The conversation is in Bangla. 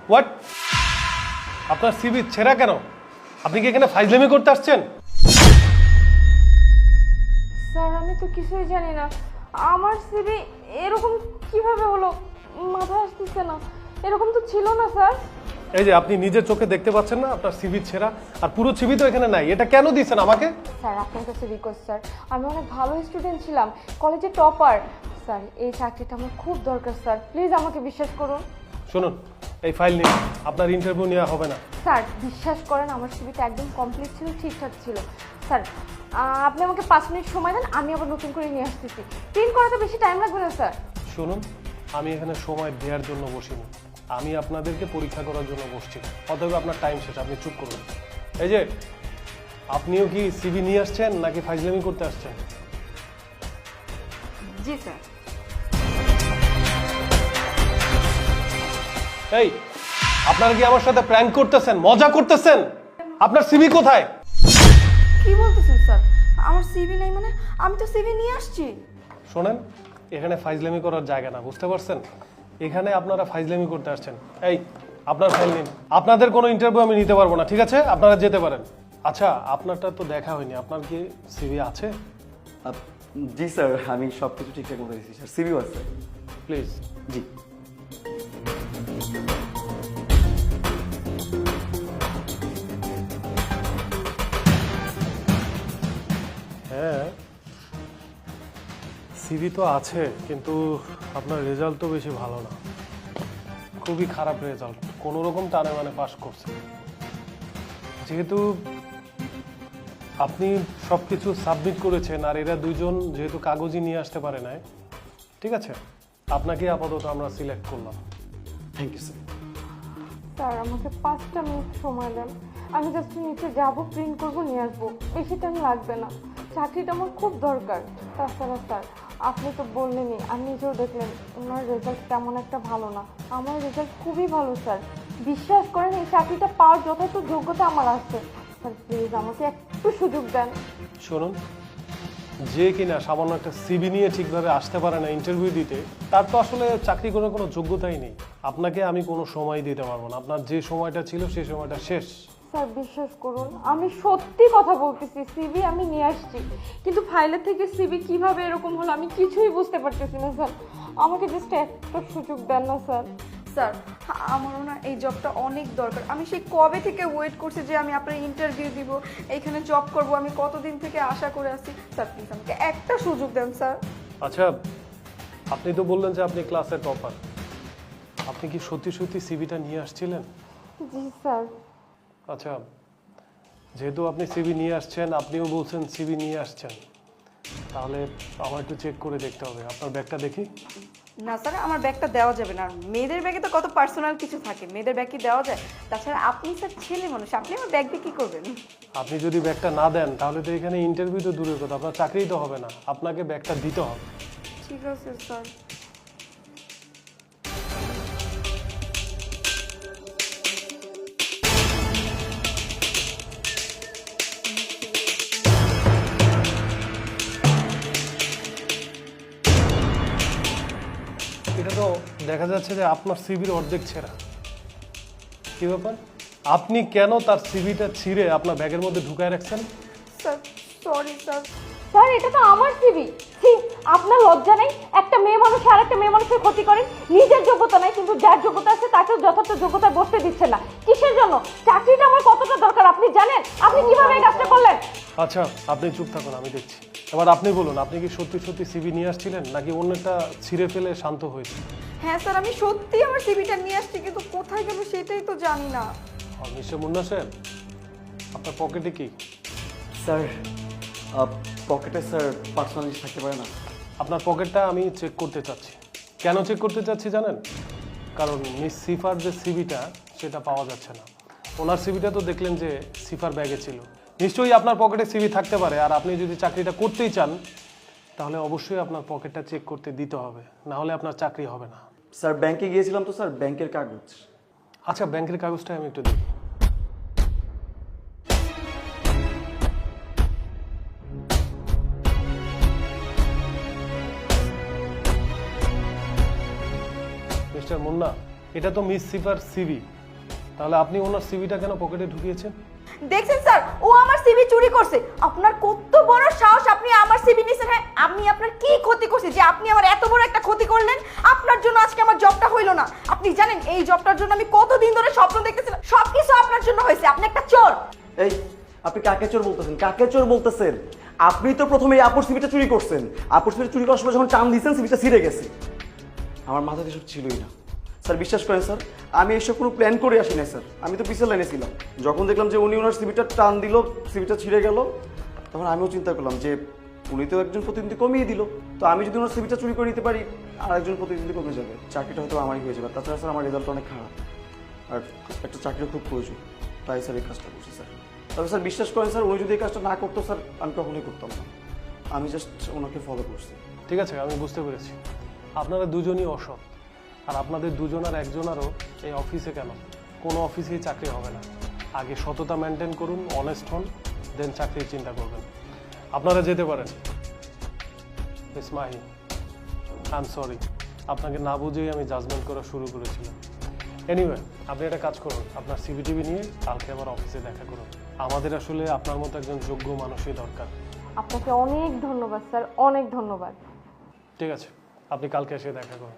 হোয়াট? আপনার সিভি ছেঁড়া কেন? আপনি কি এখানে ফাইজলামি করতে আসছেন? স্যার আমি তো কিছুই জানি না, আমার সিবি এরকম কিভাবে হলো মাথায় আসতেছে না, এরকম তো ছিল না স্যার। এই যে আপনি নিজের চোখে দেখতে পাচ্ছেন না আপনার সিভি ছেঁড়া, আর পুরো সিভি তো এখানে নাই। এটা কেন দিয়েছেন আমাকে? স্যার আপনার কাছে রিকোয়েস্ট স্যার, আমি অনেক ভালো স্টুডেন্ট ছিলাম, কলেজে টপার। স্যার এই চাকরিটা আমার খুব দরকার স্যার, প্লিজ আমাকে বিশ্বাস করুন। শুনুন, এই ফাইল নিন, আপনার ইন্টারভিউ নেওয়া হবে না। স্যার বিশ্বাস করেন আমার সিবিটা একদম কমপ্লিট ছিল, ঠিকঠাক ছিল। স্যার আপনি আমাকে 5 মিনিট সময় দেন, আমি আবার নতুন করে নিয়ে আসতেছি। প্রিন্ট করাতে বেশি টাইম লাগবে না স্যার। শুনুন, আমি এখানে সময় দেওয়ার জন্য বসিনি, আমি আপনাদেরকে পরীক্ষা করার জন্য বসছি। অতএব আপনার টাইম শেষ, আপনি চুপ করুন। এই যে আপনিও কি সিভি নিয়ে আসছেন নাকি ফাইজলামি করতে আসছেন? জি স্যার। এই, আপনারা কি আমার সাথে প্র্যাঙ্ক করতেছেন, মজা করতেছেন? আপনার সিভি কোথায়? কি বলতেছেন স্যার? আমার সিবি নাই মানে? আমি তো সিবি নিয়ে আসছি। শোনেন, এখানে ফাইজলামি করার জায়গা না, বুঝতে পারছেন? এখানে আপনারা ফাইজলামি করতে আসছেন। এই, আপনার ফাইল নিন। আপনাদের কোনো ইন্টারভিউ আমি নিতে পারবো না, ঠিক আছে? আপনারা যেতে পারেন। আচ্ছা, আপনারটা তো দেখা হয়নি, আপনার কি সিভি আছে? জি স্যার, আমি সব কিছু ঠিকঠাক মতো দিচ্ছি স্যার, সিভিও আছে। প্লিজ। জি। হ্যাঁ, সিভি তো আছে, কিন্তু আপনার রেজাল্ট তো বেশি ভালো না, খুবই খারাপ রেজাল্ট। কোনো রকম টানে মানে পাস করছে। যেহেতু আপনি সব কিছু সাবমিট করেছেন আর এরা দুজন যেহেতু কাগজই নিয়ে আসতে পারে নাই, ঠিক আছে, আপনাকে আপাতত আমরা সিলেক্ট করলাম। Thank you sir. স্যার আমাকে 5টা মিনিট সময় দেন, আমি জাস্ট নিচে যাব, প্রিন্ট করব, নিয়ে আসবো, বেশি টাইম লাগবে না। চাকরিটা আমার খুব দরকার। তাছাড়া স্যার আপনি তো বললেনই, আপনি নিজেও দেখলেন ওনার রেজাল্ট তেমন একটা ভালো না, আমার রেজাল্ট খুবই ভালো স্যার। বিশ্বাস করেন এই চাকরিটা পাওয়ার যথাযথ যোগ্যতা আমার আছে। স্যার প্লিজ আমাকে একটু সুযোগ দেন। শুনুন, যে কিনা সামান্য একটা সিভি নিয়ে ঠিকভাবে আসতে পারে না ইন্টারভিউ দিতে, তার তো আসলে চাকরি করার কোনো যোগ্যতাই নেই। আপনাকে আমি কোনো সময় দিতে পারবো না, আপনার যে সময়টা ছিল সেই সময়টা শেষ। স্যার বিশ্বাস করুন, আমি সত্যি কথা বলতেছি, সিবি আমি নিয়ে আসছি, কিন্তু ফাইলের থেকে সিবি কিভাবে এরকম হলো আমি কিছুই বুঝতে পারতেছি না স্যার। আমাকে জাস্ট একটা সুযোগ দেন না স্যার। স্যার আমারও না এই জবটা অনেক দরকার, আমি সেই কবে থেকে ওয়েট করছি যে আমি আপনার ইন্টারভিউ দিব, এইখানে জব করব, আমি কতদিন থেকে আশা করে আসছি। স্যার প্লিজ আমাকে একটা সুযোগ দেন স্যার। আচ্ছা, আপনি তো বললেন যে আপনি ক্লাসের টপার, আপনি কি সত্যি সত্যি সিভিটা নিয়ে আসছিলেন? জি স্যার। আচ্ছা, যেহেতু আপনি সিভি নিয়ে আসছেন, আপনিও বলছেন সিভি নিয়ে আসছেন, তাহলে আমার একটু চেক করে দেখতে হবে। আপনার ব্যাগটা দেখি। না স্যার, আমার ব্যাগটা দেওয়া যাবে না, মেয়েদের ব্যাগে তো কত পার্সোনাল কিছু থাকে, মেয়েদের ব্যাগ কি দেওয়া যায়? তাছাড়া আপনি স্যার ছেলে মানুষ, আপনি আমার ব্যাগ দিয়ে কী করবেন? আপনি যদি ব্যাগটা না দেন তাহলে তো এখানে ইন্টারভিউ তো দূরের কথা, আপনার চাকরিই তো হবে না, আপনাকে ব্যাগটা দিতে হবে। ঠিক আছে স্যার। এটা তো দেখা যাচ্ছে যে আপনার সিভির অর্ধেক ছেঁড়া। কি ব্যাপার, আপনি কেন তার সিভিটা ছিঁড়ে আপনার ব্যাগের মধ্যে ঢুকায় রাখছেন? Sir sorry sir. স্যার এটা তো আমার সিবি। আপনার লজ্জা নেই? একটা মেয়ে মানুষ আর একটা মেয়ে মানুষের ক্ষতি করেন, নিজের যোগ্যতা নাই কিন্তু যার যোগ্যতা আছে তাকেও যথার্থ যোগ্যতা বসতে দিচ্ছেন না। কিসের জন্য? চাকরিটা আমার কতটা দরকার আপনি জানেন? আপনি কিভাবে এই কাজটা করলেন? আচ্ছা, আপনি চুপ থাকুন, আমি দেখছি। এবার আপনি বলুন, আপনি কি সত্যি সত্যি সিভি নিয়ে আসছিলেন নাকি অন্যটা ছিঁড়ে ফেলে শান্ত হয়েছে? হ্যাঁ স্যার, আমি সত্যি আমার সিভিটা নিয়ে আসছি, কিন্তু কোথায় গেল সেটাই তো জানি না। মিস্টার মুন্না স্যার, আপনার পকেটে কি? স্যার পকেটে স্যার পার্সোনাল জিনিস থাকতে পারে না। আপনার পকেটটা আমি চেক করতে চাচ্ছি। কেন চেক করতে চাচ্ছি জানেন? কারণ মিস সিফার যে সিভিটা সেটা পাওয়া যাচ্ছে না। ওনার সিভিটা তো দেখলেন যে সিফার ব্যাগে ছিল, নিশ্চয়ই আপনার পকেটে সিভি থাকতে পারে। আর আপনি যদি চাকরিটা করতেই চান তাহলে অবশ্যই আপনার পকেটটা চেক করতে দিতে হবে, না হলে আপনার চাকরি হবে না। স্যার ব্যাংকে গিয়েছিলাম তো স্যার, ব্যাংকের কাগজ। আচ্ছা, ব্যাংকের কাগজটা আমি একটু দেখি। মিস্টার মুন্না, এটা তো মিস সিফার সিভি, তাহলে আপনি ওনার সিভিটা কেন পকেটে ঢুকিয়েছেন? দেখছেন স্যার, ও আমার সিভি চুরি করছে। আপনার কত বড় সাহস, আপনি আমার সিভি নিছেন? হ্যাঁ, আমি আপনার কি ক্ষতি করছি যে আপনি আমার এত বড় একটা ক্ষতি করলেন? আপনার জন্য আজকে আমার জবটা হইলো না। আপনি জানেন এই জবটার জন্য আমি কতদিন ধরে স্বপ্ন দেখতেছিলাম, সবকিছু আপনার জন্য হয়েছে। আপনি একটা চোর। এই আপনি কাকে চোর বলতেছেন? কাকে চোর বলতেছেন? আপনি তো প্রথমে এই আপুর সিভিটা চুরি করছেন। আপুর সিভিটা চুরি করার সময় যখন টান দিয়েছেন সিভিটা ছিঁড়ে গেছে। আমার মাথাতে এসব ছিলই না স্যার, বিশ্বাস করেন স্যার, আমি এসব কোনো প্ল্যান করে আসি না স্যার। আমি তো পিছের লাইনে ছিলাম, যখন দেখলাম যে উনি ওনার সিভিটা টান দিল, সিভিটা ছিঁড়ে গেল, তখন আমিও চিন্তা করলাম যে উনি তো একজন প্রতিনিধি কমিয়ে দিল, তো আমি যদি ওনার সিভিটা চুরি করে নিতে পারি আর একজন প্রতিনিধি কমে যাবে, চাকরিটা হয়তো আমারই হয়ে যাবে। তাছাড়া স্যার আমার রেজাল্ট অনেক খারাপ, আর একটা চাকরির খুব প্রয়োজন, তাই স্যার এই কাজটা করছি স্যার। তবে স্যার বিশ্বাস করেন স্যার, উনি যদি এই কাজটা না করতো স্যার, আমি কখনোই করতাম না। আমি জাস্ট ওনাকে ফলো করছি। ঠিক আছে, আমি বুঝতে পেরেছি আপনারা দুজনই অসৎ, আর আপনাদের দুজনের একজনেরও এই অফিসে কেন, কোনো অফিসেই চাকরি হবে না। আগে সততা মেনটেন করুন, অনেস্ট হন, দেন চাকরির চিন্তা করবেন। আপনারা যেতে পারেন। Miss Mahi, I am sorry, আপনাকে না বুঝেই আমি জাজমেন্ট করা শুরু করেছিলাম। এনিওয়ে, আপনি একটা কাজ করুন, আপনার সিভিটিভি নিয়ে কালকে আবার অফিসে দেখা করুন। আমাদের আসলে আপনার মতো একজন যোগ্য মানুষই দরকার। আপনাকে অনেক ধন্যবাদ স্যার, অনেক ধন্যবাদ। ঠিক আছে, আপনি কালকে এসে দেখা করুন।